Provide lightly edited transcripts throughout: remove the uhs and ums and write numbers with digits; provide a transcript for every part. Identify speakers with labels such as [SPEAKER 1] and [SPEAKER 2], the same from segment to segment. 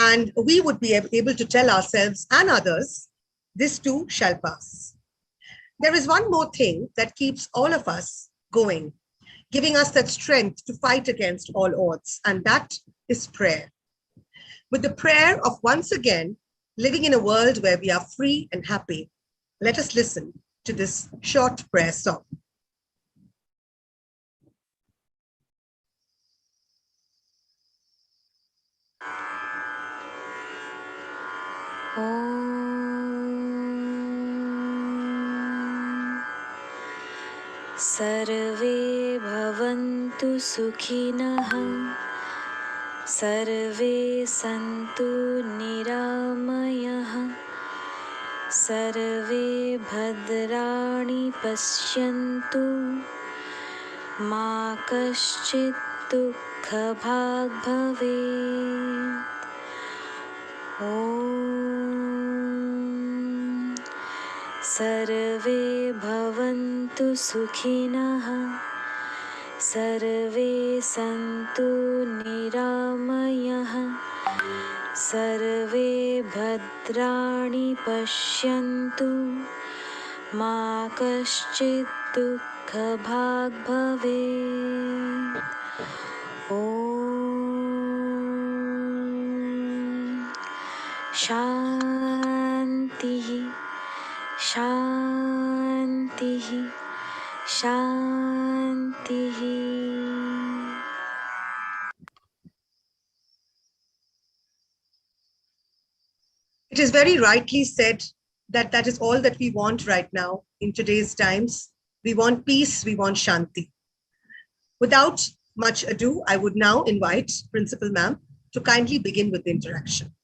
[SPEAKER 1] and we would be able to tell ourselves and others, this too shall pass. There is one more thing that keeps all of us going, giving us that strength to fight against all odds, and that is prayer. With the prayer of once again living in a world where we are free and happy, let us listen to this short prayer song.
[SPEAKER 2] सर्वे भवन्तु सुखिनः सर्वे सन्तु निरामयाः सर्वे भद्राणि पश्यन्तु मा कश्चित् दुःखभाग् भवेत्। सर्वे भवन्तु सुखिनः सर्वे सन्तु निरामयाः सर्वे भद्राणि पश्यन्तु मा कश्चित् दुःखभाग् भवेत्। शान्तिः शान्तिः शान्तिः।
[SPEAKER 1] It is very rightly said that that is all that we want right now in today's times. We want peace, we want Shanti. Without much ado, I would now invite Principal Ma'am to kindly begin with the interaction.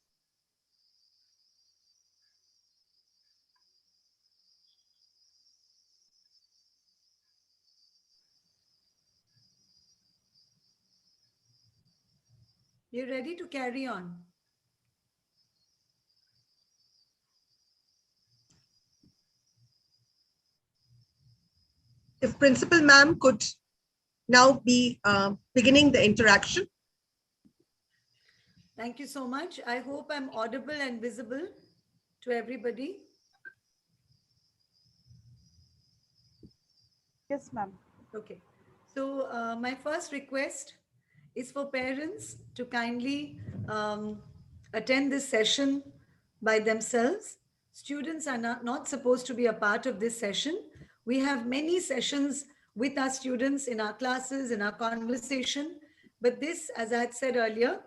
[SPEAKER 3] You're ready to carry on.
[SPEAKER 1] If Principal Ma'am could now be beginning the interaction.
[SPEAKER 3] Thank you so much. I hope I'm audible and visible to everybody.
[SPEAKER 4] Yes, ma'am.
[SPEAKER 3] Okay. So my first request is for parents to kindly attend this session by themselves. Students are not supposed to be a part of this session. We have many sessions with our students in our classes, in our conversation. But this, as I had said earlier,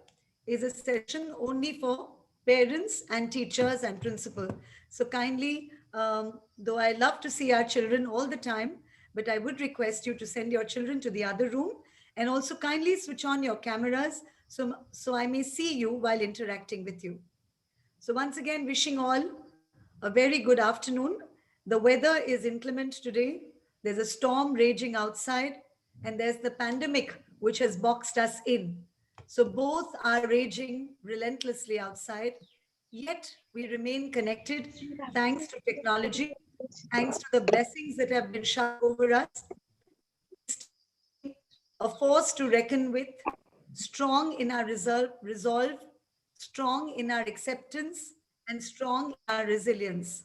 [SPEAKER 3] is a session only for parents and teachers and principal. So kindly, though I love to see our children all the time, but I would request you to send your children to the other room and also kindly switch on your cameras so I may see you while interacting with you. So once again, wishing all a very good afternoon. The weather is inclement today. There's a storm raging outside and there's the pandemic which has boxed us in. So both are raging relentlessly outside, yet we remain connected thanks to technology, thanks to the blessings that have been showered over us. A force to reckon with, strong in our resolve, strong in our acceptance, and strong in our resilience.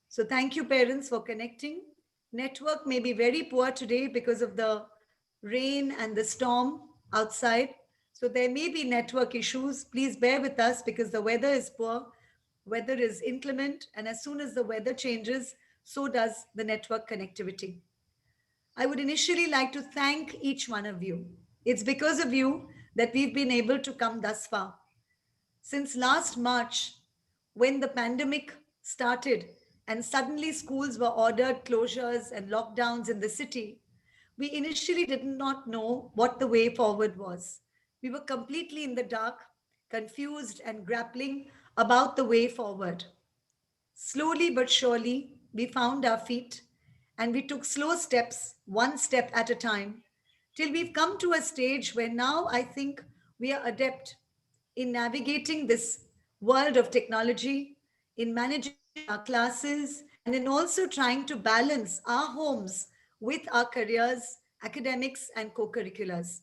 [SPEAKER 3] So thank you, parents, for connecting. Network may be very poor today because of the rain and the storm outside. So there may be network issues. Please bear with us because the weather is poor, weather is inclement, and as soon as the weather changes, so does the network connectivity. I would initially like to thank each one of you. It's because of you that we've been able to come thus far. Since last March, when the pandemic started and suddenly schools were ordered closures and lockdowns in the city, we initially did not know what the way forward was. We were completely in the dark, confused and grappling about the way forward. Slowly but surely, we found our feet and we took slow steps, one step at a time, till we've come to a stage where now I think we are adept in navigating this world of technology, in managing our classes, and in also trying to balance our homes with our careers, academics, and co-curriculars.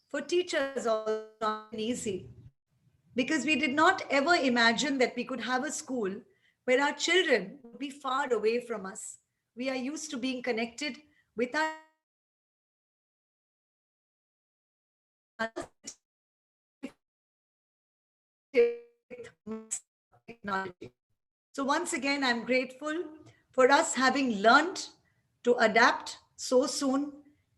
[SPEAKER 3] For teachers, also not easy. because we did not ever imagine that we could have a school where our children would be far away from us. We are used to being connected with our technology. So once again, I'm grateful for us having learned to adapt so soon,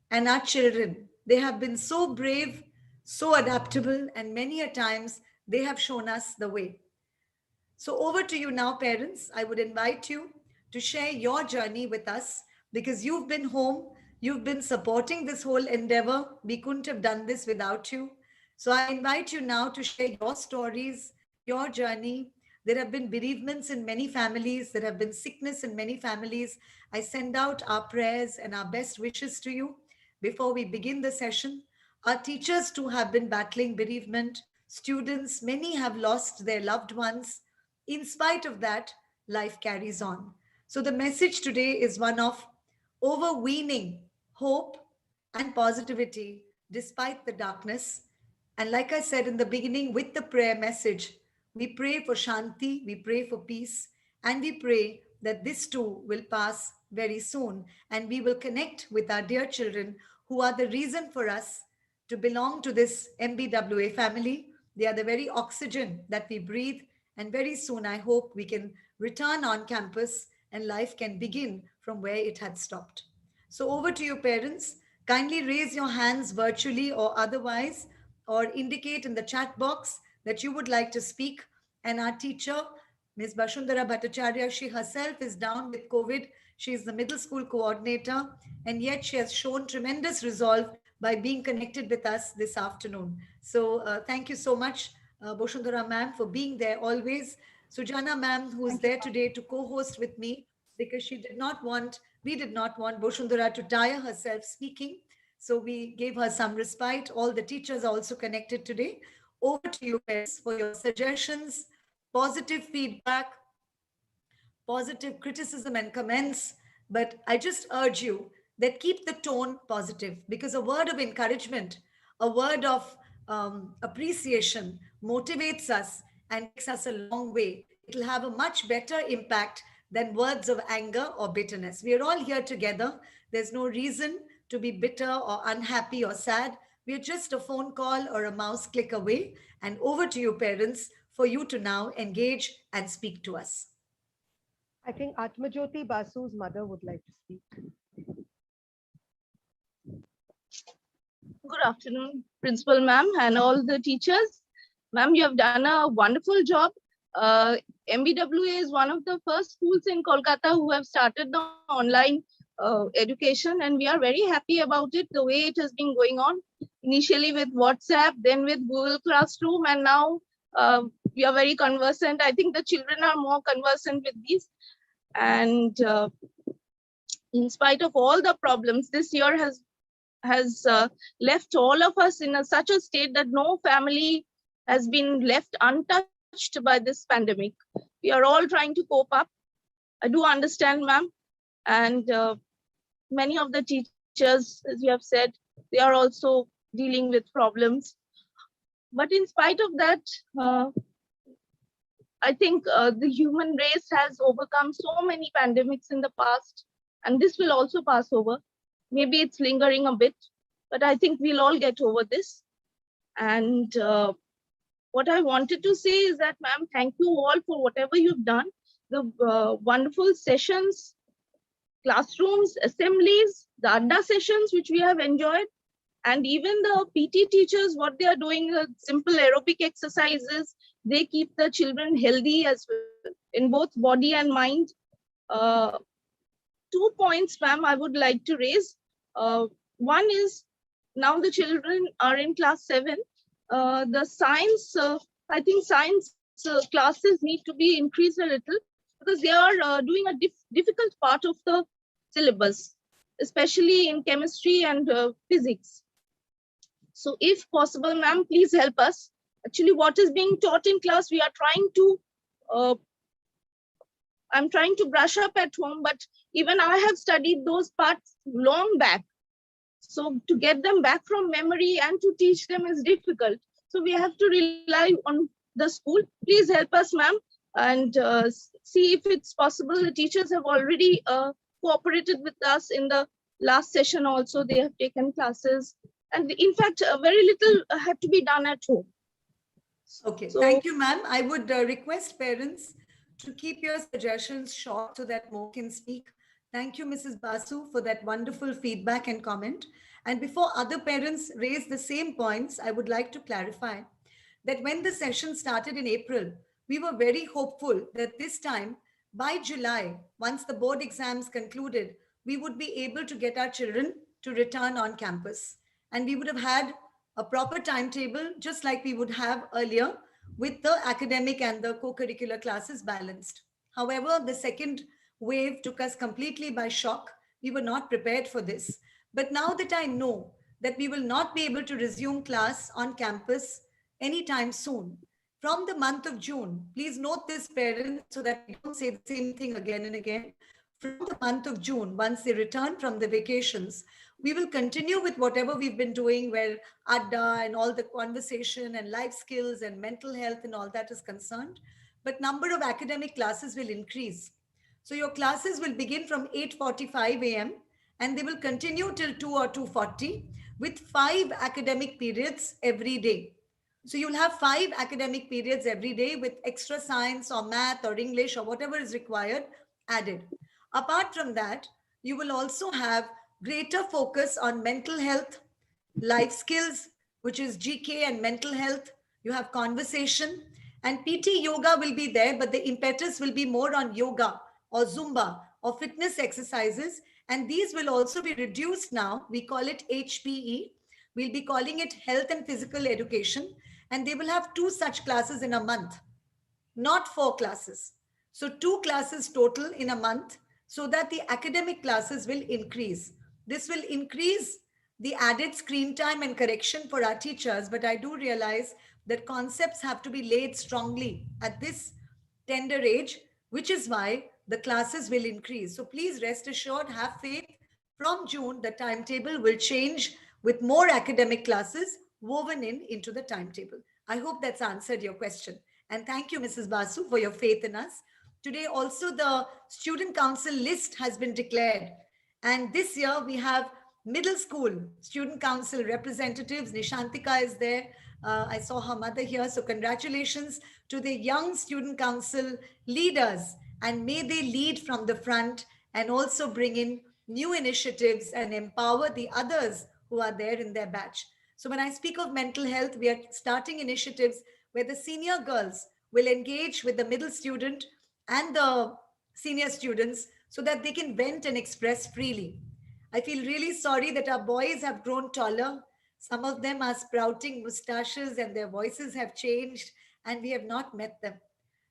[SPEAKER 3] and our children, they have been so brave, so adaptable, and many a times they have shown us the way. So over to you now, parents. I would invite you to share your journey with us because you've been home, you've been supporting this whole endeavor. We couldn't have done this without you. So I invite you now to share your stories, your journey. There have been bereavements in many families, there have been sickness in many families. I send out our prayers and our best wishes to you before we begin the session. Our teachers too have been battling bereavement. Students, many have lost their loved ones. In spite of that, life carries on. So the message today is one of overweening hope and positivity despite the darkness. And like I said in the beginning with the prayer message, we pray for Shanti, we pray for peace, and we pray that this too will pass very soon and we will connect with our dear children who are the reason for us to belong to this MBWA family. They are the very oxygen that we breathe. And very soon, I hope we can return on campus and life can begin from where it had stopped. So, over to you, parents. Kindly raise your hands virtually or otherwise, or indicate in the chat box that you would like to speak. And our teacher, Ms. Bashundara Bhattacharya, she herself is down with COVID. She is the middle school coordinator, and yet she has shown tremendous resolve by being connected with us this afternoon. So, thank you so much, Boshundara ma'am, for being there always. Sujana ma'am, who is
[SPEAKER 1] Thank you.
[SPEAKER 3] there today to co-host with me because we did not want Boshundara to tire herself speaking. So we gave her some respite. All the teachers are also connected today. Over to you, parents, for your suggestions, positive feedback, positive criticism and comments. But I just urge you that keep the tone positive because a word of encouragement, a word of appreciation motivates us and takes us a long way. It'll have a much better impact than words of anger or bitterness. We are all here together. There's no reason to be bitter or unhappy or sad. We're just a phone call or a mouse click away. And over to you, parents, for you to now engage and speak to us.
[SPEAKER 1] I think Atmajyoti Basu's mother would like to speak.
[SPEAKER 4] Good afternoon, Principal Ma'am and all the teachers. Ma'am, you have done a wonderful job. MBWA is one of the first schools in Kolkata who have started the online education, and we are very happy about it, the way it has been going on. Initially with WhatsApp, then with Google Classroom, and now we are very conversant. I think the children are more conversant with these. And in spite of all the problems, this year has left all of us in such a state that no family has been left untouched by this pandemic. We are all trying to cope up. I do understand, ma'am. And many of the teachers, as you have said, they are also dealing with problems. But in spite of that, I think the human race has overcome so many pandemics in the past, and this will also pass over. Maybe it's lingering a bit, but I think we'll all get over this. And what I wanted to say is that, ma'am, thank you all for whatever you've done. The wonderful sessions, classrooms, assemblies, the Adda sessions, which we have enjoyed, and even the PT teachers, what they are doing, simple aerobic exercises, they keep the children healthy as well, in both body and mind. 2 points, ma'am, I would like to raise. One is, now the children are in class 7. The science, I think science classes need to be increased a little because they are doing a difficult part of the syllabus, especially in chemistry and physics. So if possible, ma'am, please help us. Actually, what is being taught in class, we are trying to, I'm trying to brush up at home, but even I have studied those parts long back. So to get them back from memory and to teach them is difficult. So we have to rely on the school. Please help us, ma'am, and see if it's possible. The teachers have already cooperated with us in the last session also. They have taken classes, and in fact, very little had to be done at home.
[SPEAKER 3] Okay,
[SPEAKER 4] So,
[SPEAKER 3] thank you, ma'am. I would request parents to keep your suggestions short so that more can speak. Thank you, Mrs. Basu, for that wonderful feedback and comment. And before other parents raise the same points, I would like to clarify that when the session started in April, we were very hopeful that this time, by July, once the board exams concluded, we would be able to get our children to return on campus. And we would have had a proper timetable, just like we would have earlier, with the academic and the co-curricular classes balanced. However, the second wave took us completely by shock. We were not prepared for this. But now that I know that we will not be able to resume class on campus anytime soon, from the month of June, please note this, parents, so that we don't say the same thing again and again. From the month of June, once they return from the vacations, we will continue with whatever we've been doing, where Adda and all the conversation and life skills and mental health and all that is concerned. But number of academic classes will increase. So your classes will begin from 8:45 a.m. and they will continue till 2 or 2:40 with 5 academic periods every day. So you'll have 5 academic periods every day with extra science or math or English or whatever is required added. Apart from that, you will also have greater focus on mental health, life skills, which is GK and mental health. You have conversation, and PT yoga will be there, but the impetus will be more on yoga or Zumba or fitness exercises. And these will also be reduced now. We call it HPE. We'll be calling it health and physical education. And they will have 2 such classes in a month, not 4 classes. So 2 classes total in a month, so that the academic classes will increase. This will increase the added screen time and correction for our teachers, but I do realize that concepts have to be laid strongly at this tender age, which is why the classes will increase. So please rest assured, have faith. From June, the timetable will change with more academic classes woven into the timetable. I hope that's answered your question. And thank you, Mrs. Basu, for your faith in us. Today, also, the Student Council list has been declared. And this year, we have middle school Student Council representatives. Nishantika is there. I saw her mother here. So congratulations to the young Student Council leaders. And may they lead from the front and also bring in new initiatives and empower the others who are there in their batch. So when I speak of mental health, we are starting initiatives where the senior girls will engage with the middle student and the senior students so that they can vent and express freely. I feel really sorry that our boys have grown taller. Some of them are sprouting mustaches and their voices have changed and we have not met them.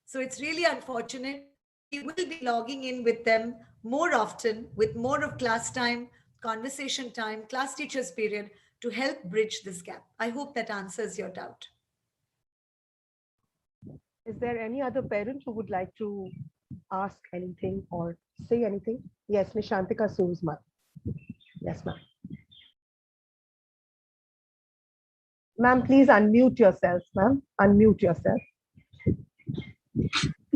[SPEAKER 3] So it's really unfortunate. We will be logging in with them more often with more of class time, conversation time, class teachers period to help bridge this gap. I hope that answers your doubt.
[SPEAKER 5] Is there any other parent who would like to ask anything or say anything? Yes, Nishantika Su's mother. Yes, ma'am. Ma'am, please unmute yourself, ma'am. Unmute yourself.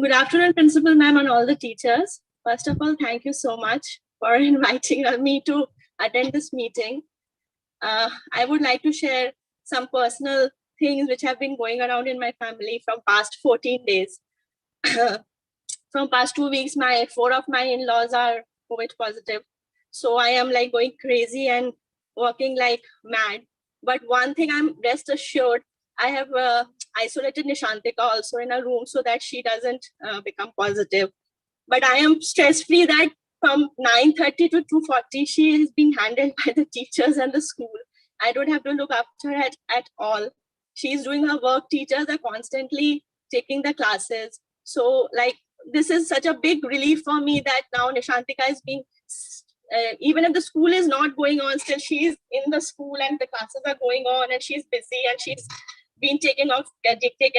[SPEAKER 6] Good afternoon, Principal Ma'am and all the teachers. First of all, thank you so much for inviting me to attend this meeting. I would like to share some personal things which have been going around in my family from past 14 days. From past 2 weeks, 4 of my in-laws are COVID positive. So I am like going crazy and working like mad. But one thing I'm rest assured, I have isolated Nishantika also in a room so that she doesn't become positive. But I am stress-free that from 9:30 to 2:40, she is being handled by the teachers and the school. I don't have to look after her at all. She's doing her work. Teachers are constantly taking the classes. So like, this is such a big relief for me that now Nishantika is being, even if the school is not going on, still she's in the school and the classes are going on and she's busy and she's being taken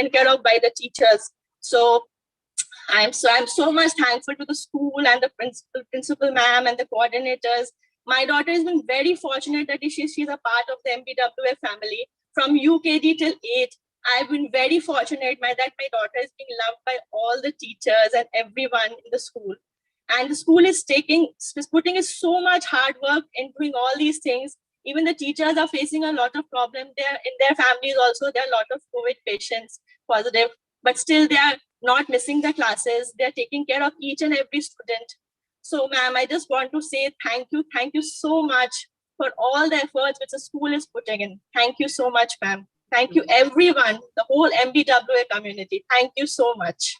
[SPEAKER 6] care of by the teachers. So I'm so much thankful to the school and the principal ma'am and the coordinators. My daughter has been very fortunate that she's a part of the MBWA family from UKG till 8. I've been very fortunate that my daughter is being loved by all the teachers and everyone in the school. And the school is putting in so much hard work in doing all these things. Even the teachers are facing a lot of problems. They're in their families also. There are a lot of COVID patients positive, but still they are not missing the classes. They're taking care of each and every student. So, ma'am, I just want to say thank you. Thank you so much for all the efforts which the school is putting in. Thank you so much, ma'am. Thank you, everyone, the whole MBWA community. Thank you so much.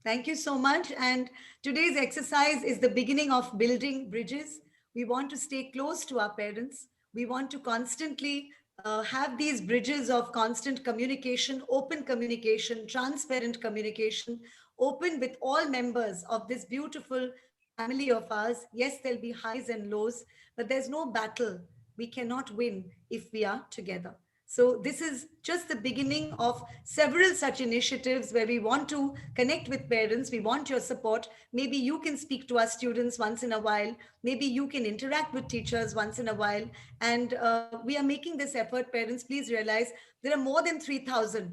[SPEAKER 3] Thank you so much. And today's exercise is the beginning of building bridges. We want to stay close to our parents. We want to constantly have these bridges of constant communication, open communication, transparent communication, open with all members of this beautiful family of ours. Yes, there'll be highs and lows, but there's no battle we cannot win if we are together. So this is just the beginning of several such initiatives where we want to connect with parents. We want your support. Maybe you can speak to our students once in a while. Maybe you can interact with teachers once in a while. And we are making this effort. Parents, please realize there are more than 3,000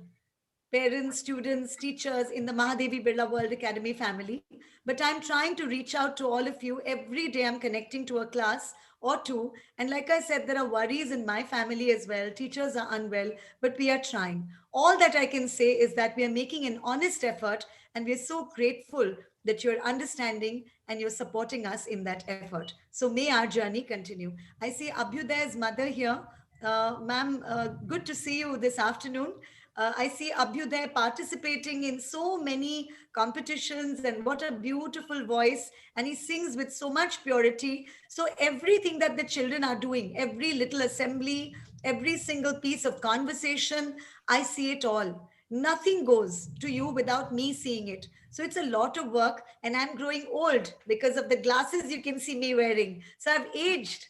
[SPEAKER 3] parents, students, teachers in the Mahadevi Birla World Academy family. But I'm trying to reach out to all of you. Every day I'm connecting to a class or two. And like I said, there are worries in my family as well. Teachers are unwell, but we are trying. All that I can say is that we are making an honest effort, and we're so grateful that you're understanding and you're supporting us in that effort. So may our journey continue. I see Abhyuday's mother here. Ma'am, good to see you this afternoon. I see Abhyuday participating in so many competitions, and what a beautiful voice. And he sings with so much purity. So everything that the children are doing, every little assembly, every single piece of conversation, I see it all. Nothing goes to you without me seeing it. So it's a lot of work, and I'm growing old because of the glasses you can see me wearing. So I've aged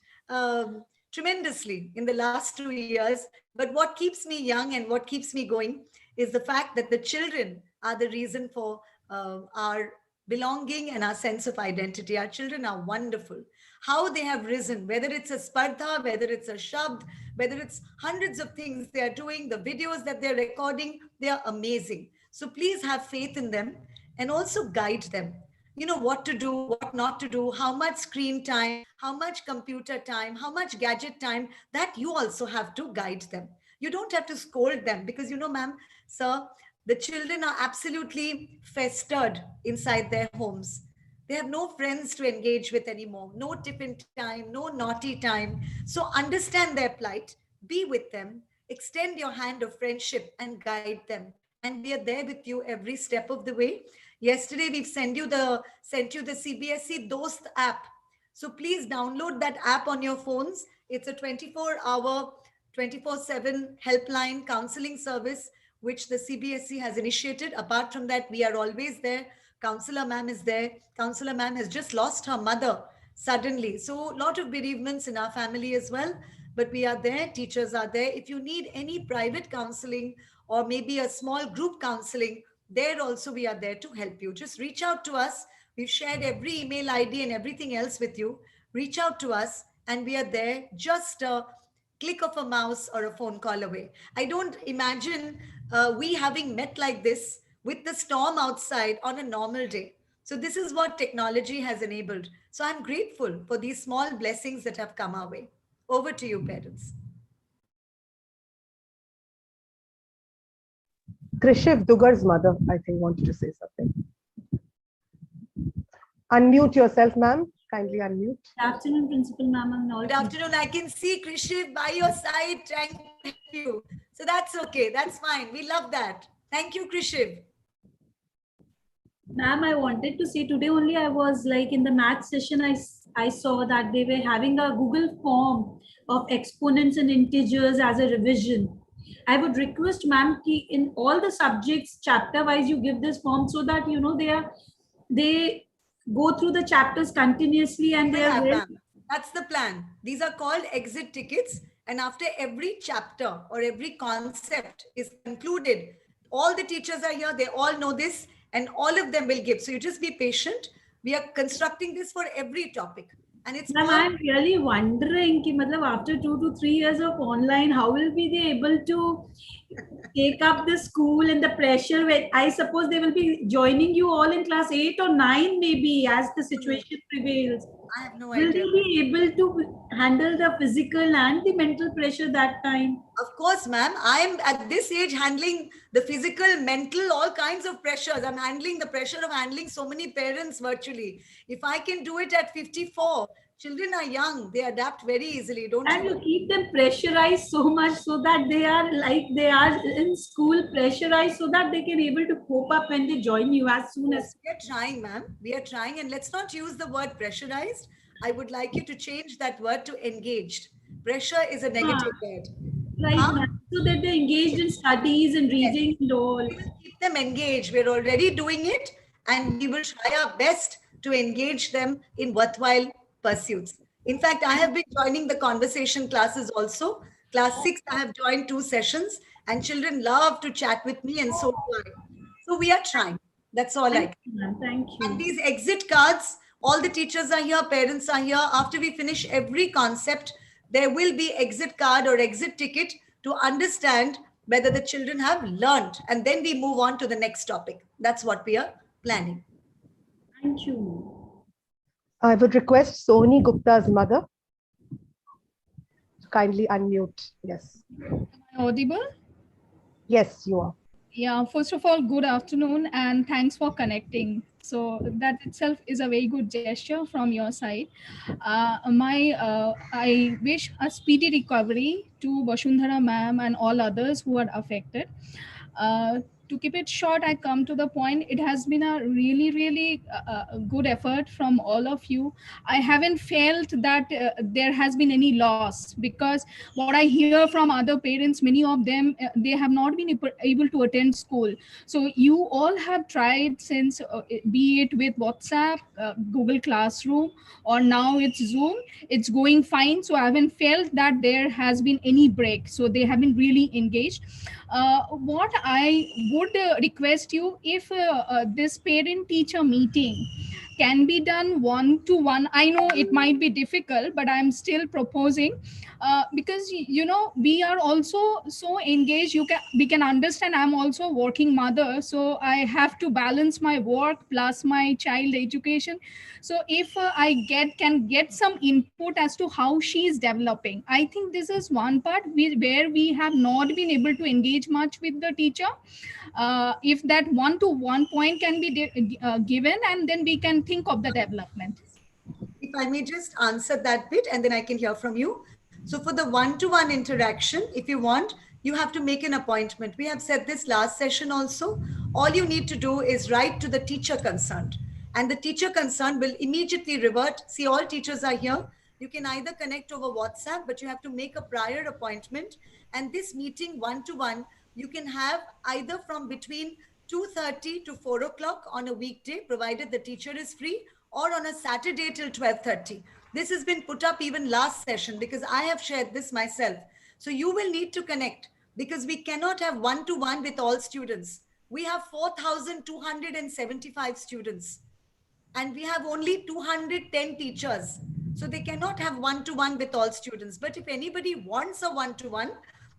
[SPEAKER 3] tremendously in the last 2 years. But what keeps me young and what keeps me going is the fact that the children are the reason for our belonging and our sense of identity. Our children are wonderful. How they have risen, whether it's a spardha, whether it's a shabd, whether it's hundreds of things they are doing, the videos that they're recording, they are amazing. So please have faith in them and also guide them. You know what to do, what not to do, how much screen time, how much computer time, how much gadget time, that you also have to guide them. You don't have to scold them because, you know, ma'am, sir, the children are absolutely festered inside their homes. They have no friends to engage with anymore, no tiffin time, no naughty time. So understand their plight, be with them, extend your hand of friendship and guide them. And we are there with you every step of the way. Yesterday, we've sent you the CBSE Dost app. So please download that app on your phones. It's a 24-hour, 24/7 helpline counseling service, which the CBSE has initiated. Apart from that, we are always there. Counselor ma'am is there. Counselor ma'am has just lost her mother suddenly. So a lot of bereavements in our family as well. But we are there. Teachers are there. If you need any private counseling or maybe a small group counseling, there also we are there to help you. Just reach out to us. We've shared every email ID and everything else with you. Reach out to us and we are there, just a click of a mouse or a phone call away. I don't imagine we having met like this with the storm outside on a normal day. So this is what technology has enabled. So I'm grateful for these small blessings that have come our way. Over to you, parents.
[SPEAKER 5] Krishiv Dugar's mother, I think, wanted to say something. Unmute yourself, ma'am. Kindly unmute.
[SPEAKER 7] Good afternoon, Principal Ma'am. And all
[SPEAKER 3] Good afternoon. I can see Krishiv by your side trying to help you. So that's okay. That's fine. We love that. Thank you, Krishiv.
[SPEAKER 7] Ma'am, I wanted to say today only I was like in the math session, I saw that they were having a Google form of exponents and integers as a revision. I would request ma'am in all the subjects chapter wise you give this form so that you know they go through the chapters continuously and they are
[SPEAKER 3] Yeah, that's the plan. These are called exit tickets, and after every chapter or every concept is concluded, all the teachers are here, they all know this and all of them will give. So you just be patient. We are constructing this for every topic. And it's
[SPEAKER 7] Ma'am, I'm really wondering ki, matlab, after 2 to 3 years of online, how will we be able to take up the school and the pressure. I suppose they will be joining you all in class 8 or 9 maybe as the situation prevails.
[SPEAKER 3] I have no
[SPEAKER 7] Will
[SPEAKER 3] idea.
[SPEAKER 7] they be able to handle the physical and the mental pressure that time?
[SPEAKER 3] Of course, ma'am. I am at this age handling the physical, mental, all kinds of pressures. I'm handling the pressure of handling so many parents virtually. If I can do it at 54, children are young. They adapt very easily. Don't
[SPEAKER 7] And
[SPEAKER 3] you?
[SPEAKER 7] you keep them pressurized so much so that they are like they are in school pressurized so that they can able to cope up when they join you as soon as.
[SPEAKER 3] Yes, we are trying, ma'am. We are trying. And let's not use the word pressurized. I would like you to change that word to engaged. Pressure is a negative word.
[SPEAKER 7] Right,
[SPEAKER 3] Huh?
[SPEAKER 7] ma'am. So that they're engaged in studies and
[SPEAKER 3] Yes.
[SPEAKER 7] reading and all.
[SPEAKER 3] We will keep them engaged. We're already doing it, and we will try our best to engage them in worthwhile pursuits. In fact, I have been joining the conversation classes also. Class 6, I have joined 2 sessions, and children love to chat with me, and so do I. So we are trying. That's all I
[SPEAKER 7] Thank
[SPEAKER 3] can.
[SPEAKER 7] you, ma'am. Thank
[SPEAKER 3] And
[SPEAKER 7] you.
[SPEAKER 3] these exit cards, all the teachers are here, parents are here. After we finish every concept, there will be exit card or exit ticket to understand whether the children have learned. And then we move on to the next topic. That's what we are planning.
[SPEAKER 7] Thank you.
[SPEAKER 5] I would request Soni Gupta's mother to kindly unmute. Yes.
[SPEAKER 8] Audible?
[SPEAKER 5] Yes, you are.
[SPEAKER 8] Yeah, first of all, good afternoon and thanks for connecting. So that itself is a very good gesture from your side. I wish a speedy recovery to Vasundhara ma'am and all others who are affected. Uh, to keep it short, I come to the point. It has been a really good effort from all of you. I haven't felt that there has been any loss, because what I hear from other parents, many of them, they have not been able to attend school. So you all have tried since, be it with WhatsApp, Google Classroom, or now it's Zoom. It's going fine. So I haven't felt that there has been any break. So they have been really engaged. What I would request you, if this parent teacher meeting can be done one to one. I know it might be difficult, but I'm still proposing, because we are also so engaged. We can understand. I'm also a working mother, so I have to balance my work plus my child education. So if I can get some input as to how she is developing, I think this is one part where we have not been able to engage much with the teacher. If that one-to-one point can be given, and then we can think of the development.
[SPEAKER 3] If I may just answer that bit and then I can hear from you. So for the one-to-one interaction, if you want, you have to make an appointment. We have said this last session also. All you need to do is write to the teacher concerned, and the teacher concerned will immediately revert. See, all teachers are here. You can either connect over WhatsApp, but you have to make a prior appointment. And this meeting one-to-one, you can have either from between 2:30 to 4 o'clock on a weekday, provided the teacher is free, or on a Saturday till 12:30. This has been put up even last session because I have shared this myself. So you will need to connect, because we cannot have one-to-one with all students. We have 4,275 students and we have only 210 teachers. So they cannot have one-to-one with all students. But if anybody wants a one-to-one,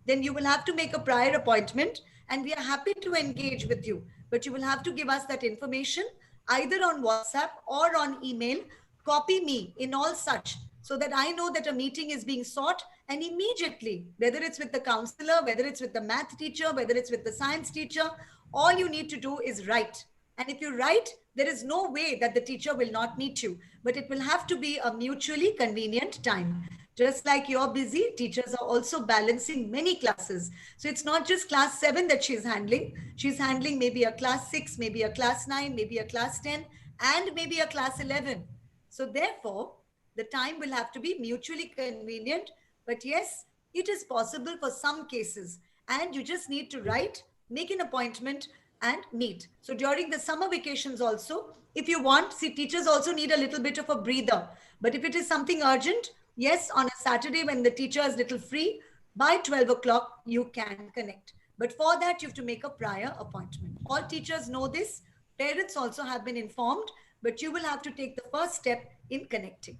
[SPEAKER 3] then you will have to make a prior appointment, and we are happy to engage with you. But you will have to give us that information either on WhatsApp or on email. Copy me in all such, so that I know that a meeting is being sought, and immediately, whether it's with the counselor, whether it's with the math teacher, whether it's with the science teacher, all you need to do is write. And if you write, there is no way that the teacher will not meet you, but it will have to be a mutually convenient time. Just like you're busy, teachers are also balancing many classes. So it's not just class 7 that she's handling. She's handling maybe a class 6, maybe a class 9, maybe a class 10, and maybe a class 11. So therefore, the time will have to be mutually convenient. But yes, it is possible for some cases. And you just need to write, make an appointment, and meet. So during the summer vacations also, if you want, see, teachers also need a little bit of a breather. But if it is something urgent, yes, on a Saturday when the teacher is little free, by 12 o'clock, you can connect. But for that, you have to make a prior appointment. All teachers know this. Parents also have been informed, but you will have to take the first step in connecting.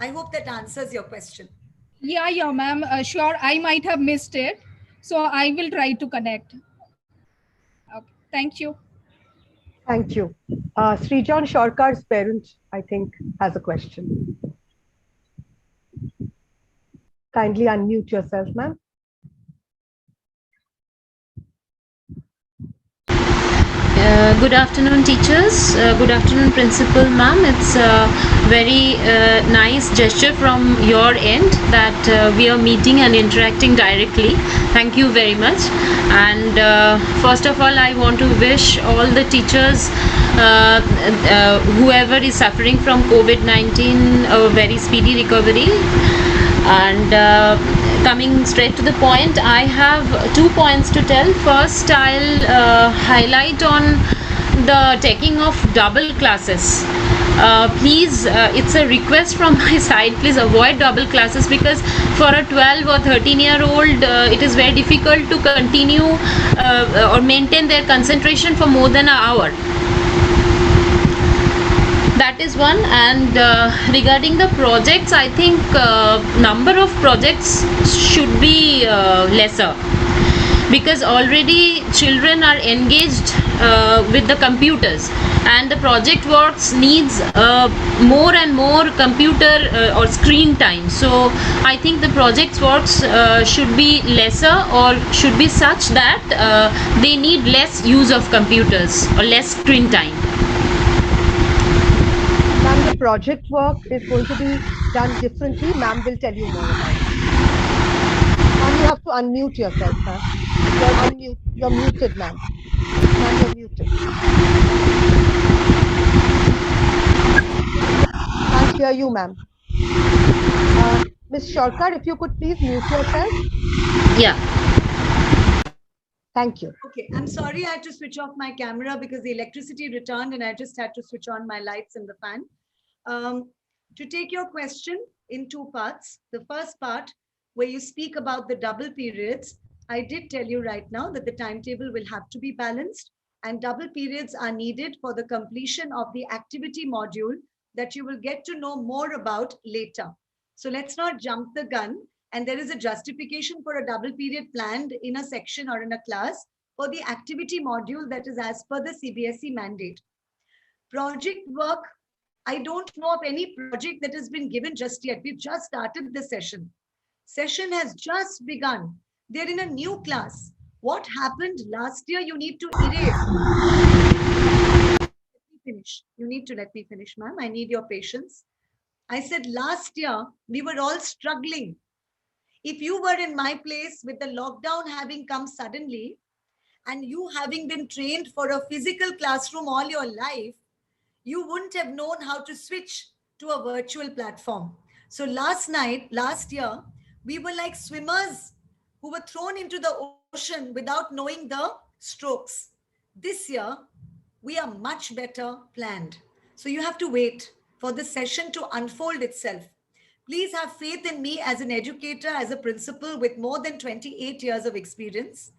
[SPEAKER 3] I hope that answers your question.
[SPEAKER 8] Yeah, ma'am. Sure, I might have missed it. So I will try to connect. Okay. Thank you.
[SPEAKER 5] Thank you. Srijan Shorkar's parent, I think, has a question. Kindly unmute yourself, ma'am.
[SPEAKER 9] Good afternoon, teachers. Good afternoon, principal, ma'am. It's a very nice gesture from your end that we are meeting and interacting directly. Thank you very much. And first of all, I want to wish all the teachers, whoever is suffering from COVID-19, a very speedy recovery. And coming straight to the point, I have 2 points to tell. First, I'll highlight on the taking of double classes. Please, it's a request from my side, please avoid double classes, because for a 12 or 13-year-old, it is very difficult to continue or maintain their concentration for more than an hour. That is one. And regarding the projects, I think number of projects should be lesser, because already children are engaged with the computers, and the project works needs more and more computer or screen time. So I think the project works should be lesser, or should be such that they need less use of computers or less screen time.
[SPEAKER 5] Ma'am, the project work is going to be done differently. Ma'am will tell you more about it. Ma'am, you have to unmute yourself, ma'am. You're muted, ma'am. Ma'am, you're muted. Can't hear you, ma'am. Ms. Shorkar, if you could please mute yourself.
[SPEAKER 9] Yeah.
[SPEAKER 5] Thank you.
[SPEAKER 3] Okay, I'm sorry I had to switch off my camera because the electricity returned and I just had to switch on my lights and the fan. To take your question in 2 parts, the first part where you speak about the double periods, I did tell you right now that the timetable will have to be balanced, and double periods are needed for the completion of the activity module that you will get to know more about later. So let's not jump the gun. And there is a justification for a double period planned in a section or in a class for the activity module that is as per the CBSE mandate. Project work, I don't know of any project that has been given just yet. We've just started the session. Session has just begun. They're in a new class. What happened last year? You need to erase. Let me finish. You need to let me finish, ma'am. I need your patience. I said last year, we were all struggling. If you were in my place with the lockdown having come suddenly and you having been trained for a physical classroom all your life, you wouldn't have known how to switch to a virtual platform. So last year, we were like swimmers who were thrown into the ocean without knowing the strokes. This year, we are much better planned. So you have to wait for the session to unfold itself. Please have faith in me as an educator, as a principal with more than 28 years of experience.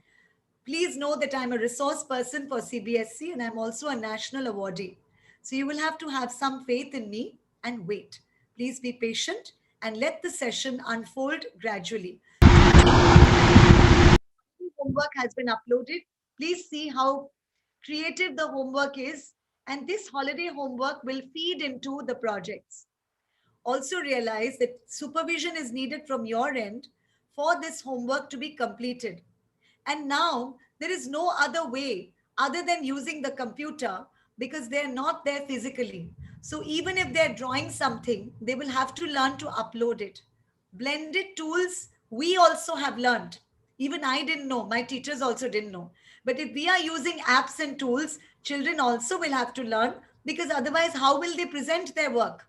[SPEAKER 3] Please know that I'm a resource person for CBSE and I'm also a national awardee. So you will have to have some faith in me and wait. Please be patient and let the session unfold gradually. Homework has been uploaded. Please see how creative the homework is. And this holiday homework will feed into the projects. Also realize that supervision is needed from your end for this homework to be completed. And now there is no other way other than using the computer because they're not there physically. So even if they're drawing something, they will have to learn to upload it. Blended tools, we also have learned. Even I didn't know, my teachers also didn't know. But if we are using apps and tools, children also will have to learn, because otherwise how will they present their work?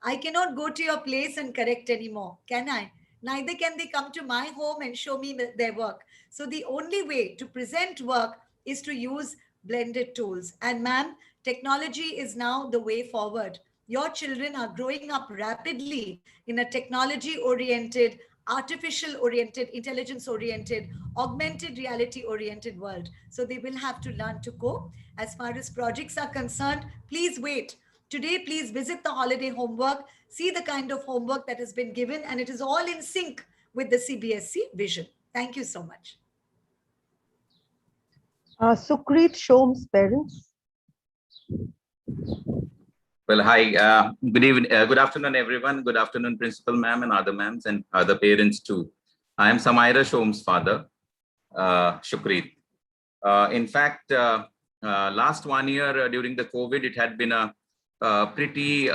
[SPEAKER 3] I cannot go to your place and correct anymore, can I? Neither can they come to my home and show me their work. So the only way to present work is to use blended tools. And ma'am, technology is now the way forward. Your children are growing up rapidly in a technology-oriented, artificial-oriented, intelligence-oriented, augmented reality-oriented world. So they will have to learn to cope. As far as projects are concerned, please wait. Today, please visit the holiday homework, see the kind of homework that has been given, and it is all in sync with the CBSE vision. Thank you so much.
[SPEAKER 5] Sukrit Shom's parents.
[SPEAKER 10] Well, hi. Good evening. Good afternoon, everyone. Good afternoon, Principal Ma'am and other ma'ams and other parents too. I am Samaira Shom's father, Shukrit. In fact, last 1 year during the COVID, it had been a pretty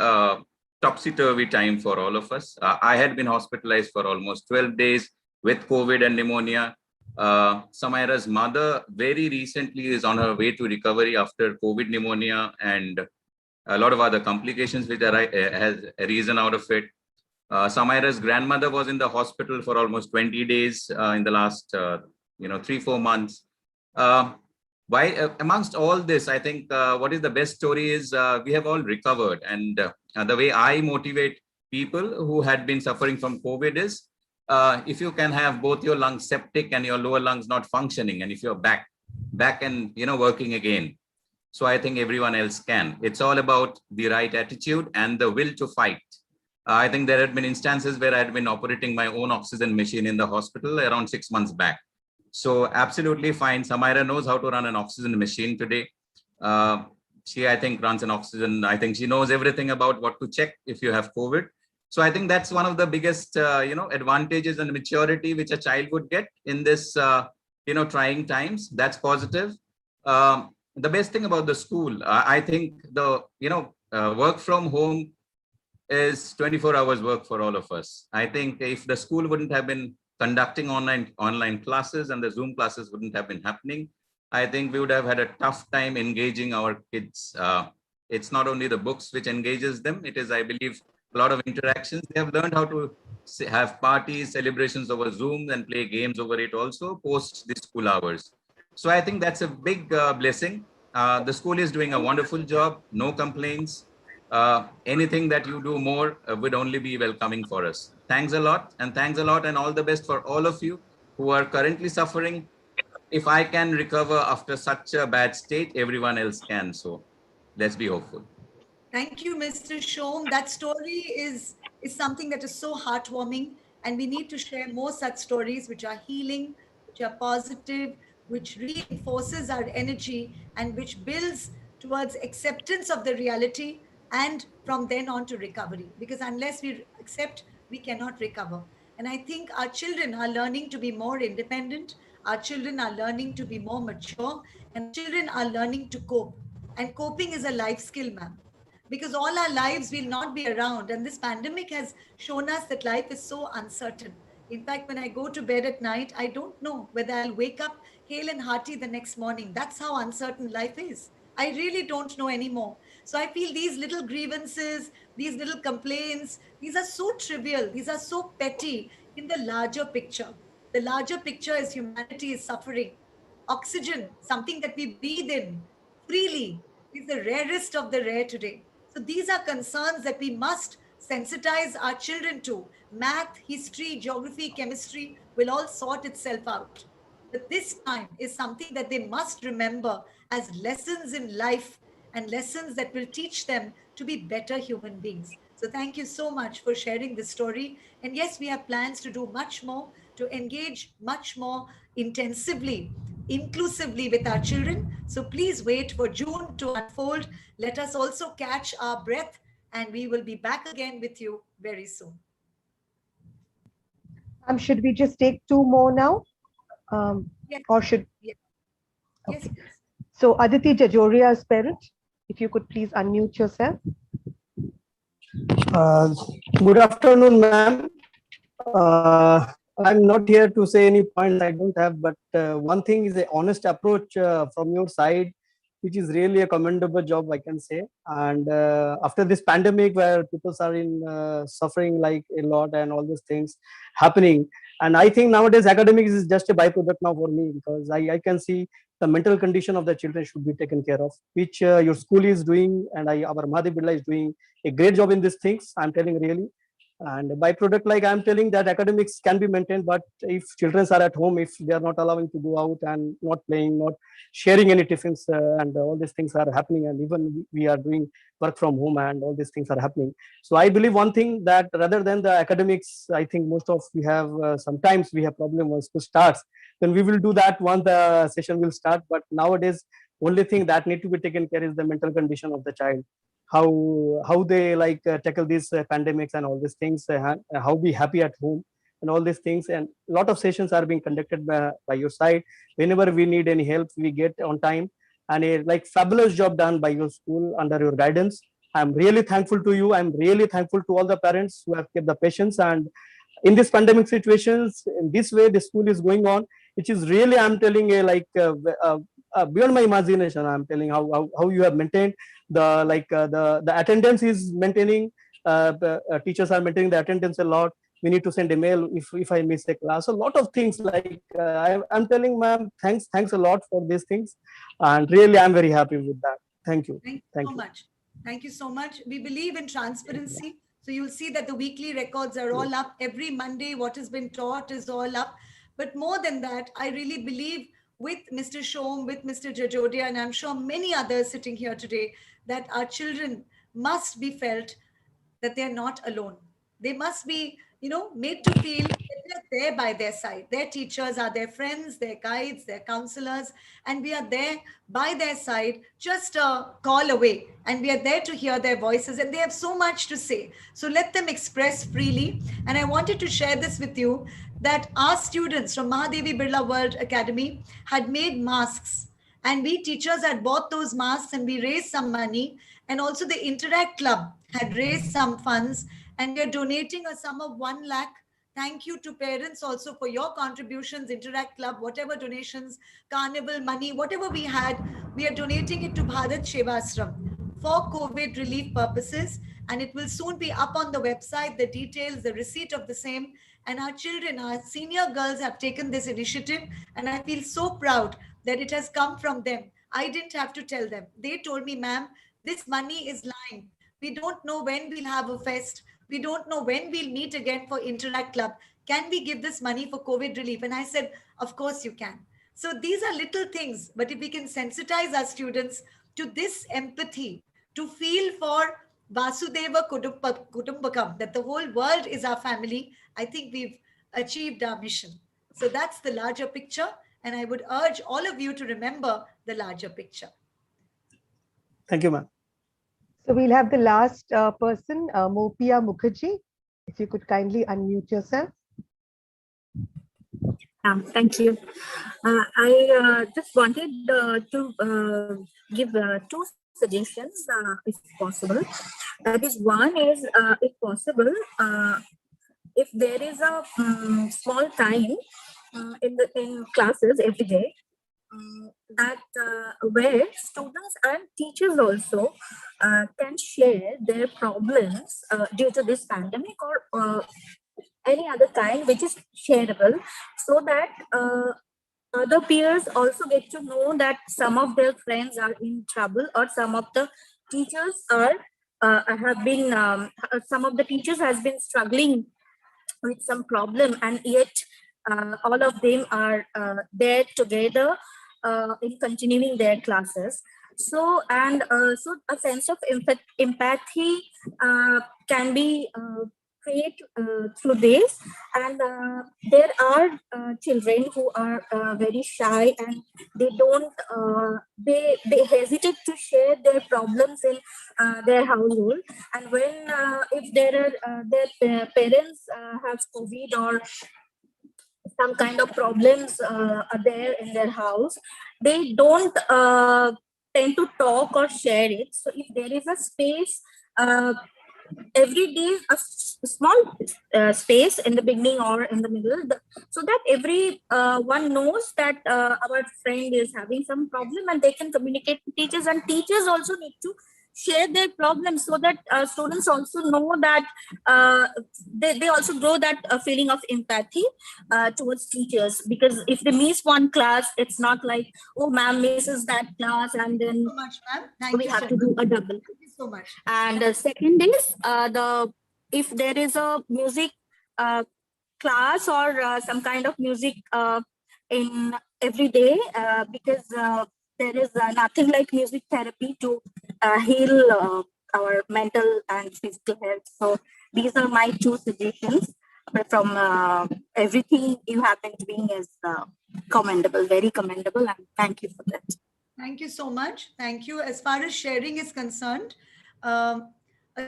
[SPEAKER 10] topsy-turvy time for all of us. I had been hospitalized for almost 12 days with COVID and pneumonia. Samaira's mother very recently is on her way to recovery after COVID pneumonia and a lot of other complications which has arisen out of it. Samaira's grandmother was in the hospital for almost 20 days in the last 3-4 months. Amongst all this, I think what is the best story is we have all recovered. And the way I motivate people who had been suffering from COVID is if you can have both your lungs septic and your lower lungs not functioning, and if you're back and working again. So I think everyone else can. It's all about the right attitude and the will to fight. I think there had been instances where I had been operating my own oxygen machine in the hospital around 6 months back. So absolutely fine. Samaira knows how to run an oxygen machine today. She, I think, runs an oxygen. I think she knows everything about what to check if you have COVID. So I think that's one of the biggest, advantages and maturity which a child would get in this, trying times. That's positive. The best thing about the school, I think the, work from home is 24 hours work for all of us. I think if the school wouldn't have been conducting online classes and the Zoom classes wouldn't have been happening, I think we would have had a tough time engaging our kids. It's not only the books which engages them, it is, I believe, a lot of interactions. They have learned how to have parties, celebrations over Zoom and play games over it also post the school hours. So I think that's a big blessing. The school is doing a wonderful job, no complaints. Anything that you do more would only be welcoming for us. Thanks a lot, and all the best for all of you who are currently suffering. If I can recover after such a bad state, everyone else can. So let's be hopeful.
[SPEAKER 3] Thank you, Mr. Shom. That story is something that is so heartwarming, and we need to share more such stories which are healing, which are positive, which reinforces our energy and which builds towards acceptance of the reality and from then on to recovery. Because unless we accept, we cannot recover. And I think our children are learning to be more independent. Our children are learning to be more mature, and children are learning to cope. And coping is a life skill, ma'am, because all our lives will not be around. And this pandemic has shown us that life is so uncertain. In fact, when I go to bed at night, I don't know whether I'll wake up hale and hearty the next morning. That's how uncertain life is. I really don't know anymore. So I feel these little grievances, these little complaints, these are so trivial, these are so petty in the larger picture. The larger picture is humanity is suffering. Oxygen, something that we breathe in freely, is the rarest of the rare today. So these are concerns that we must sensitize our children to. Math, history, geography, chemistry will all sort itself out. But this time is something that they must remember as lessons in life and lessons that will teach them to be better human beings. So thank you so much for sharing this story. And yes, we have plans to do much more, to engage much more intensively, inclusively with our children. So please wait for June to unfold. Let us also catch our breath, and we will be back again with you very soon.
[SPEAKER 5] Should we just take 2 more now?
[SPEAKER 3] Yes.
[SPEAKER 5] Or should...
[SPEAKER 3] Yes.
[SPEAKER 5] Okay.
[SPEAKER 3] Yes, please.
[SPEAKER 5] So Aditi Jajoria's parent, if you could please unmute yourself.
[SPEAKER 11] Good afternoon, ma'am. I'm not here to say any points I don't have, but one thing is an honest approach from your side, which is really a commendable job, I can say. And after this pandemic where people are in suffering like a lot and all these things happening, and I think nowadays academics is just a byproduct now for me, because I can see the mental condition of the children should be taken care of, which your school is doing, and our Mahadi Birla is doing a great job in these things. I'm telling really. And byproduct, like I'm telling, that academics can be maintained, but if children are at home, if they are not allowing to go out and not playing, not sharing any tiffins, and all these things are happening, and even we are doing work from home, and all these things are happening. So I believe one thing, that rather than the academics, I think most of we have sometimes we have problem once school starts, then we will do that once the session will start. But nowadays, only thing that need to be taken care is the mental condition of the child, how they like tackle these pandemics and all these things, how be happy at home and all these things. And a lot of sessions are being conducted by your side. Whenever we need any help, we get on time, and a like fabulous job done by your school under your guidance. I'm really thankful to you. I'm really thankful to all the parents who have kept the patience, and in this pandemic situations, in this way the school is going on, which is really, I'm telling you, like beyond my imagination. I'm telling how you have maintained the the attendance is maintaining, teachers are maintaining the attendance a lot. We need to send a mail if I miss a class, a lot of things, like I'm telling, ma'am, thanks a lot for these things, and really I'm very happy with that. Thank you.
[SPEAKER 3] Thank you so much. Thank you so much. We believe in transparency. So you'll see that the weekly records are all up. Every Monday, what has been taught is all up. But more than that, I really believe with Mr. Shom, with Mr. Jajodia, and I'm sure many others sitting here today, that our children must be felt that they're not alone. They must be, made to feel that they're there by their side. Their teachers are their friends, their guides, their counselors, and we are there by their side, just a call away. And we are there to hear their voices, and they have so much to say. So let them express freely. And I wanted to share this with you, that our students from Mahadevi Birla World Academy had made masks. And we teachers had bought those masks, and we raised some money. And also the Interact Club had raised some funds, and we are donating a sum of 1 lakh. Thank you to parents also for your contributions, Interact Club, whatever donations, carnival money, whatever we had, we are donating it to Bharat Shevashram for COVID relief purposes. And it will soon be up on the website, the details, the receipt of the same. And our children, our senior girls have taken this initiative, and I feel so proud that it has come from them. I didn't have to tell them. They told me, ma'am, this money is lying. We don't know when we'll have a fest. We don't know when we'll meet again for Interact Club. Can we give this money for COVID relief? And I said, of course you can. So these are little things, but if we can sensitize our students to this empathy, to feel for Vasudeva Kutumbakam, that the whole world is our family, I think we've achieved our mission. So that's the larger picture. And I would urge all of you to remember the larger picture.
[SPEAKER 11] Thank you, ma'am.
[SPEAKER 5] So we'll have the last person, Mopia Mukherjee. If you could kindly unmute yourself.
[SPEAKER 12] Thank you. I just wanted to give 2 suggestions, if possible. That is, one is, if possible, if there is a small time in classes every day, that where students and teachers also can share their problems due to this pandemic, or any other kind which is shareable, so that other peers also get to know that some of their friends are in trouble, or some of the teachers are some of the teachers has been struggling with some problem, and yet all of them are there together in continuing their classes. So so a sense of empathy can be create through this. And there are children who are very shy, and they don't they hesitate to share their problems in their household. And when if there are their parents have COVID or some kind of problems are there in their house, they don't tend to talk or share it. So if there is a space every day, a small space in the beginning or in the middle, so that every one knows that our friend is having some problem, and they can communicate to teachers, and teachers also need to share their problems, so that students also know that they also grow that feeling of empathy towards teachers. Because if they miss one class, it's not like, oh, ma'am misses that class, and then
[SPEAKER 3] so much, ma'am. Thank
[SPEAKER 12] we
[SPEAKER 3] you
[SPEAKER 12] have
[SPEAKER 3] so
[SPEAKER 12] to
[SPEAKER 3] much.
[SPEAKER 12] do a double.
[SPEAKER 3] Thank you so much.
[SPEAKER 12] And second is the if there is a music class or some kind of music in every day, because there is nothing like music therapy to heal our mental and physical health. So these are my two suggestions. But from everything you have been doing is commendable, very commendable, and thank you for that.
[SPEAKER 3] Thank you so much. Thank you. As far as sharing is concerned, a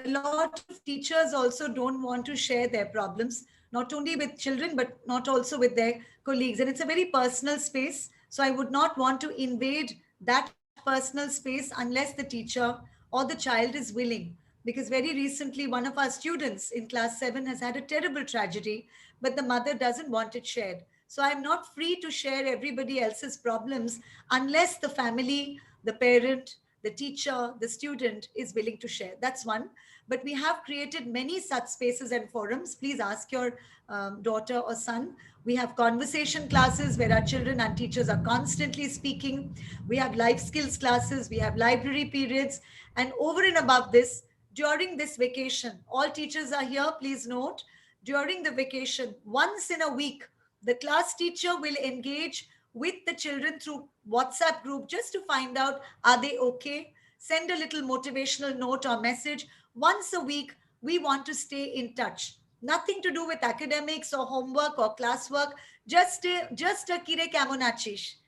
[SPEAKER 3] lot of teachers also don't want to share their problems, not only with children, but not also with their colleagues. And it's a very personal space. So I would not want to invade that personal space unless the teacher or the child is willing. Because very recently, one of our students in class 7 has had a terrible tragedy, but the mother doesn't want it shared. So I'm not free to share everybody else's problems unless the family, the parent, the teacher, the student is willing to share. That's one. But we have created many such spaces and forums. Please ask your daughter or son. We have conversation classes where our children and teachers are constantly speaking. We have life skills classes. We have library periods. And over and above this, during this vacation, all teachers are here. Please note, during the vacation, once in a week, the class teacher will engage with the children through WhatsApp group just to find out, are they okay? Send a little motivational note or message. Once a week, we want to stay in touch. Nothing to do with academics or homework or classwork. Just a kire kemon achish.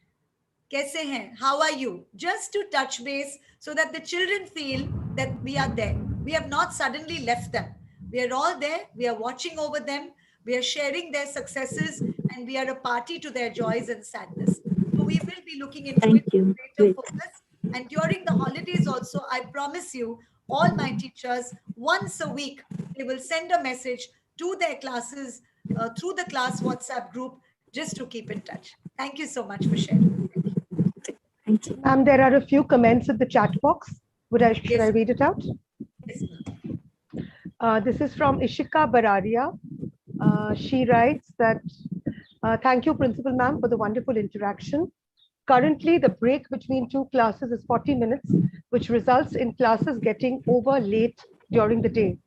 [SPEAKER 3] Kaise hain? How are you? Just to touch base so that the children feel that we are there. We have not suddenly left them. We are all there. We are watching over them. We are sharing their successes and we are a party to their joys and sadness. So we will be looking into it with greater focus. And during the holidays also, I promise you, all my teachers, once a week, they will send a message to their classes through the class WhatsApp group just to keep in touch. Thank you so much for sharing.
[SPEAKER 12] Thank you.
[SPEAKER 5] There are a few comments in the chat box. Should I read it out?
[SPEAKER 3] Yes,
[SPEAKER 5] This is from Ishika Bararia. She writes that, thank you, Principal Ma'am, for the wonderful interaction. Currently, the break between two classes is 40 minutes, which results in classes getting over late during the day.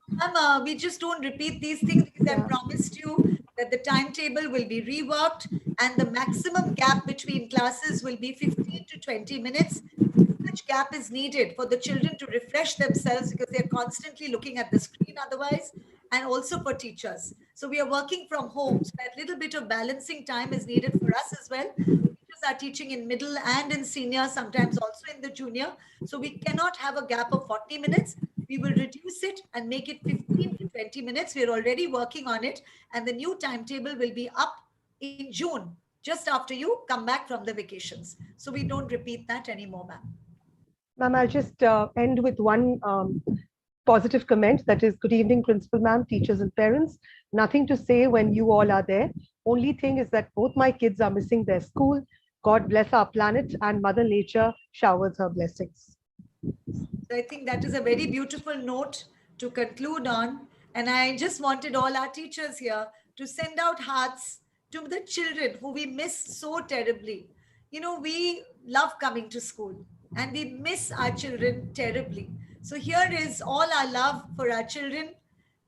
[SPEAKER 3] We just don't repeat these things because I promised you that the timetable will be reworked and the maximum gap between classes will be 15 to 20 minutes. Much gap is needed for the children to refresh themselves because they're constantly looking at the screen otherwise, and also for teachers. So we are working from home. So that little bit of balancing time is needed for us as well. Teachers are teaching in middle and in senior, sometimes also in the junior. So we cannot have a gap of 40 minutes. We will reduce it and make it 15 to 20 minutes. We're already working on it. And the new timetable will be up in June, just after you come back from the vacations. So we don't repeat that anymore, ma'am.
[SPEAKER 5] Ma'am, I'll just end with one positive comment. That is, good evening, Principal Ma'am, teachers and parents. Nothing to say when you all are there. Only thing is that both my kids are missing their school. God bless our planet and Mother Nature showers her blessings.
[SPEAKER 3] So I think that is a very beautiful note to conclude on. And I just wanted all our teachers here to send out hearts to the children who we miss so terribly. You know, we love coming to school and we miss our children terribly. So here is all our love for our children.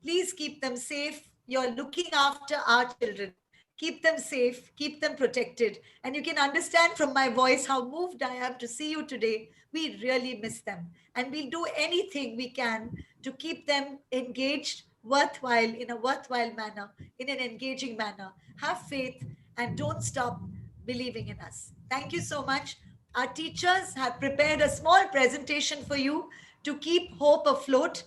[SPEAKER 3] Please keep them safe. You're looking after our children. Keep them safe, keep them protected. And you can understand from my voice how moved I am to see you today. We really miss them. And we'll do anything we can to keep them engaged, worthwhile, in a worthwhile manner, in an engaging manner. Have faith and don't stop believing in us. Thank you so much. Our teachers have prepared a small presentation for you to keep hope afloat.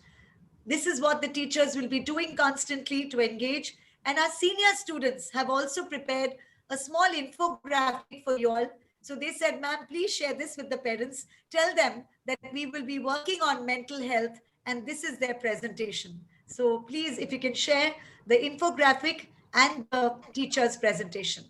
[SPEAKER 3] This is what the teachers will be doing constantly to engage. And our senior students have also prepared a small infographic for you all. So they said, ma'am, please share this with the parents. Tell them that we will be working on mental health and this is their presentation. So please, if you can share the infographic and the teacher's presentation.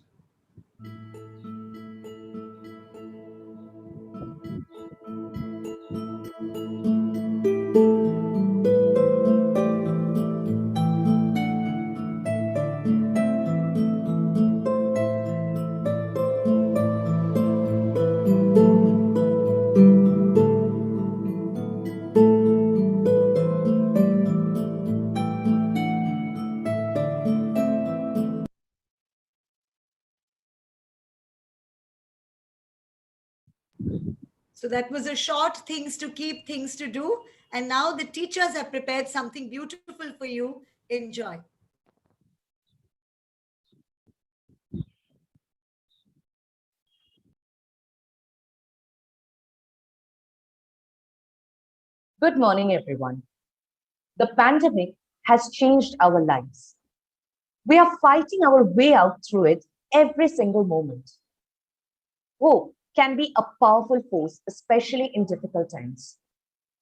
[SPEAKER 3] So that was a short things to keep, things to do. And now the teachers have prepared something beautiful for you. Enjoy.
[SPEAKER 13] Good morning, everyone. The pandemic has changed our lives. We are fighting our way out through it every single moment. Hope can be a powerful force, especially in difficult times.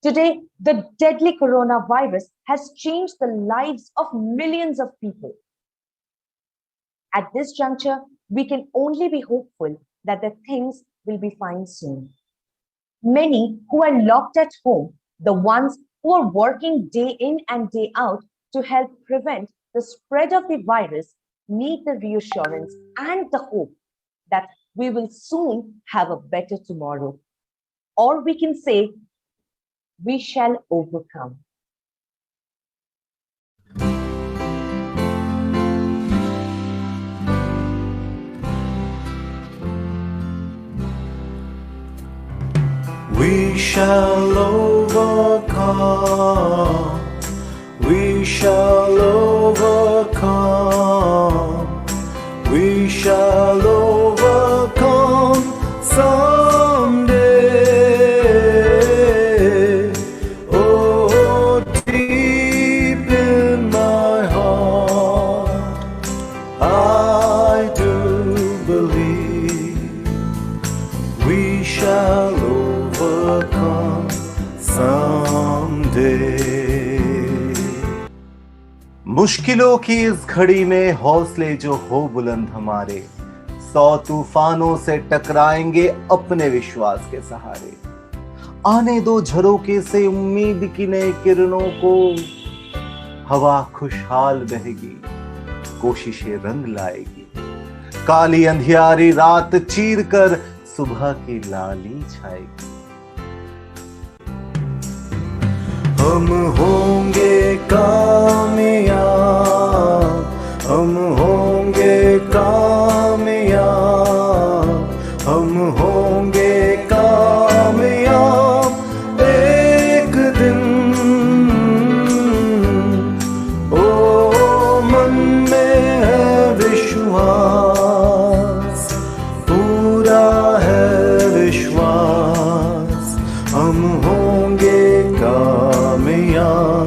[SPEAKER 13] Today, the deadly coronavirus has changed the lives of millions of people. At this juncture, we can only be hopeful that the things will be fine soon. Many who are locked at home, the ones who are working day in and day out to help prevent the spread of the virus, need the reassurance and the hope that we will soon have a better tomorrow. Or we can say, we shall overcome.
[SPEAKER 14] We shall overcome. We shall overcome. We shall overcome someday. Oh, deep in my heart, I do believe we shall overcome someday. मुश्किलों की इस घड़ी में हौसले जो हो बुलंद हमारे, 100 तूफानों से टकराएंगे अपने विश्वास के सहारे। आने दो झरोके से उम्मीद की नई किरणों को, हवा खुशहाल बहेगी, कोशिशें रंग लाएगी। काली अंधियारी रात चीर कर सुबह की लाली छाएगी। हम होंगे कामयाब, हम होंगे कामयाब, हम होंगे कामयाब एक दिन। ओ मन में है विश्वास, पूरा है विश्वास, हम होंगे कामयाब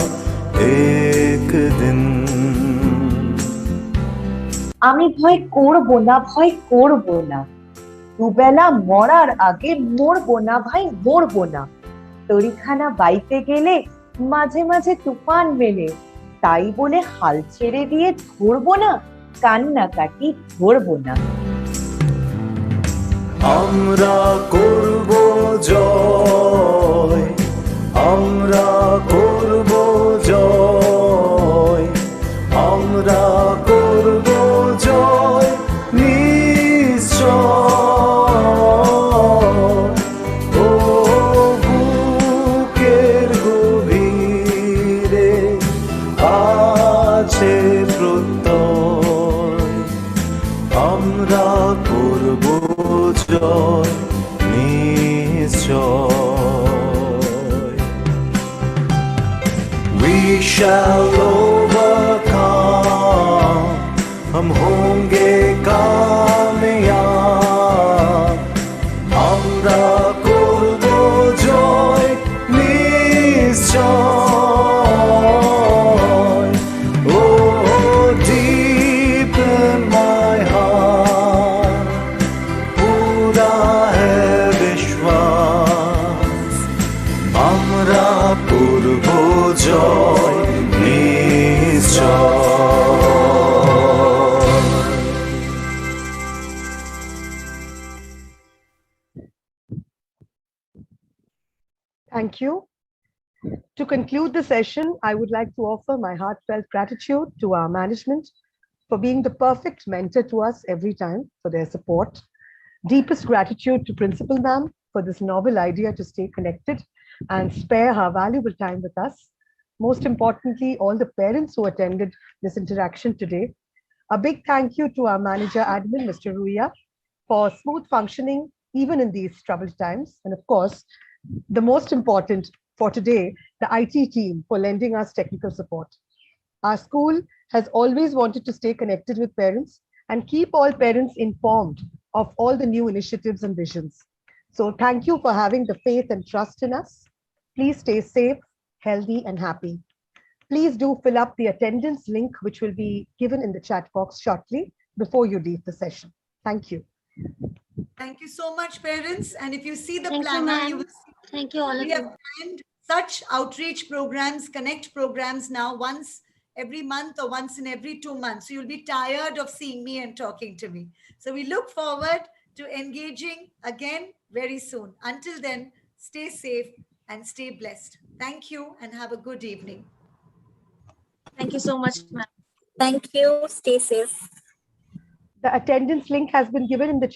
[SPEAKER 14] एक दिन।
[SPEAKER 13] আমি ভয় করব না, ভয় করব না, দুবেলা মরার আগে মরবো না ভাই, মরবো না। তরিখানা বাইতে গেলে মাঝে মাঝে তুফান মেলে, তাই বলে হাল ছেড়ে দিয়ে ধরবো না, কান্নাকাটি ধরবো না।
[SPEAKER 14] আমরা করব জয়, আমরা করব জয়, আমরা করব জয় নিশ্চয়। ও বুকের গভীরে আছে প্রত্যয়, আমরা করব জয় নিশ্চয়। We shall overcome, हम होंगे कामयाब, আমরা করব জয় নিশ্চয়। Oh, deep in my heart, पूरा है विश्वास, আমরা করব জয় নিশ্চয়।
[SPEAKER 5] Thank you. To conclude the session, I would like to offer my heartfelt gratitude to our management for being the perfect mentor to us every time, for their support. Deepest gratitude to Principal Ma'am for this novel idea to stay connected and spare her valuable time with us. Most importantly, all the parents who attended this interaction today. A big thank you to our manager admin, Mr. Ruya, for smooth functioning even in these troubled times. And of course, the most important for today, the IT team for lending us technical support. Our school has always wanted to stay connected with parents and keep all parents informed of all the new initiatives and visions. So thank you for having the faith and trust in us. Please stay safe, healthy, and happy. Please do fill up the attendance link, which will be given in the chat box shortly before you leave the session. Thank you.
[SPEAKER 3] Thank you so much, parents. And if you see the
[SPEAKER 15] Thank you,
[SPEAKER 3] planner,
[SPEAKER 15] ma'am.
[SPEAKER 3] you will see
[SPEAKER 15] Thank you, all of
[SPEAKER 3] we have
[SPEAKER 15] you.
[SPEAKER 3] planned such outreach programs, connect programs now once every month or once in every 2 months. So you'll be tired of seeing me and talking to me. So we look forward to engaging again very soon. Until then, stay safe and stay blessed. Thank you and have a good evening.
[SPEAKER 15] Thank you so much, ma'am.
[SPEAKER 12] Thank you. Stay safe.
[SPEAKER 5] The attendance link has been given in the chat